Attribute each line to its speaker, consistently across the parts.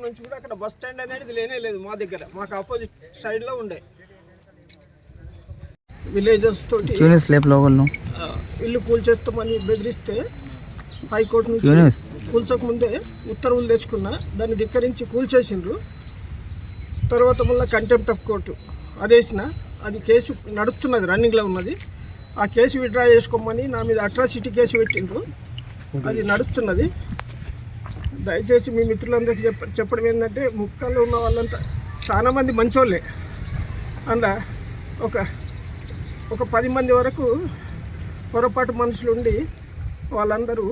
Speaker 1: నుంచి కూడా అక్కడ బస్ స్టాండ్ అనేది లేనే లేదు మా దగ్గర, మాకు ఆపోజిట్ సైడ్లో ఉండే విలేజర్స్ తోటి ఇల్లు కూల్చేస్తామని బెదిరిస్తే హైకోర్టు నుంచి కూల్చక ముందే ఉత్తర్వులు తెచ్చుకున్నా, దాన్ని ధిక్కరించి కూల్చేసిండ్రు. తర్వాత మళ్ళీ కంటెంప్ట్ ఆఫ్ కోర్టు అదేసిన, అది కేసు నడుస్తున్నది, రన్నింగ్లో ఉన్నది. ఆ కేసు విత్డ్రా చేసుకోమని నా మీద అట్రాసిటీ కేసు పెట్టిండ్రు, అది నడుస్తున్నది. దయచేసి మీ మిత్రులందరికీ చెప్పడం ఏంటంటే, ముక్కల్లో ఉన్న వాళ్ళంతా చాలామంది మంచోళ్ళే, అందులో ఒక 10 మంది వరకు పొరపాటు మనుషులు ఉండి వాళ్ళందరూ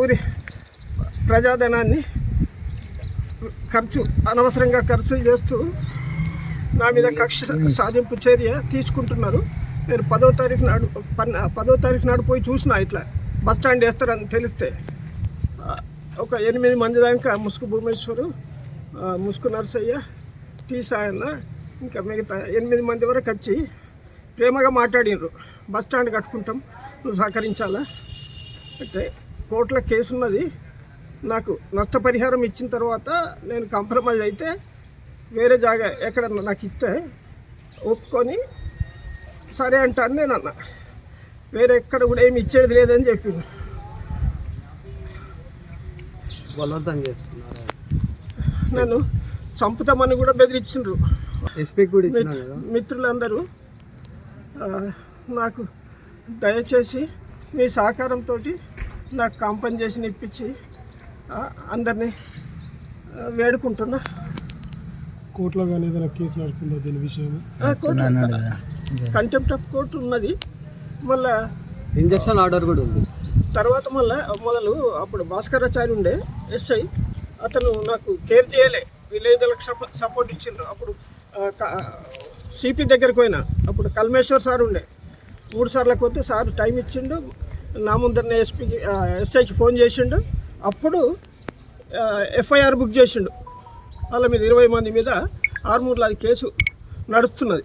Speaker 1: ఊరి ప్రజాధనాన్ని అనవసరంగా ఖర్చులు చేస్తూ నా మీద కక్ష సాధింపు చర్య తీసుకుంటున్నారు. నేను 10వ తారీఖు నాడు పోయి చూసిన, ఇట్లా బస్ స్టాండ్ వేస్తారని తెలిస్తే ఒక 8 మంది దాకా ముసుగు భూమేశ్వరు, ముసుగు నరసయ్య, టీ సాయన్న, ఇంకా మిగతా 8 మంది వరకు వచ్చి ప్రేమగా మాట్లాడినారు. బస్ స్టాండ్ కట్టుకుంటాం, నువ్వు సహకరించాలా అంటే కోర్టులో కేసు ఉన్నది. నాకు నష్టపరిహారం ఇచ్చిన తర్వాత నేను కాంప్రమైజ్ అయితే వేరే జాగా ఎక్కడన్నా నాకు ఇస్తే ఒప్పుకొని సరే అంటాను నేను అన్నా. వేరే ఎక్కడ కూడా ఏమి ఇచ్చేది లేదని చెప్పింది.
Speaker 2: బలవంతం చేస్తున్నారు,
Speaker 1: నన్ను చంపుతామని కూడా బెదిరించిండ్రు. మిత్రులందరూ నాకు దయచేసి మీ సహకారంతో నాకు కాంపన్సేషన్ ఇప్పించి అందరినీ వేడుకుంటున్నా.
Speaker 3: కోర్టులో కానీ ఏదైనా కేసు నడుస్తుందా దీని విషయం?
Speaker 1: కంటెంప్ట్ ఆఫ్ కోర్టు ఉన్నది, మళ్ళా
Speaker 2: ఇంజక్షన్ ఆర్డర్ కూడా ఉంది.
Speaker 1: తర్వాత మొదలు అప్పుడు భాస్కరాచారి ఉండే ఎస్ఐ, అతను నాకు కేర్ చేయలే, విలేజ్లకు సపోర్ట్ ఇచ్చిండ్రు. అప్పుడు సిపి దగ్గరికి పోయినా, అప్పుడు కల్మేశ్వర్ సార్ ఉండే, 3 సార్లకు వస్తే సార్ టైం ఇచ్చిండు. నా ముందరనే ఎస్ఐకి ఫోన్ చేసిండు. అప్పుడు ఎఫ్ఐఆర్ బుక్ చేసిండు. వాళ్ళ మీద 20 మంది మీద ఆర్మూర్లో అది కేసు నడుస్తున్నది.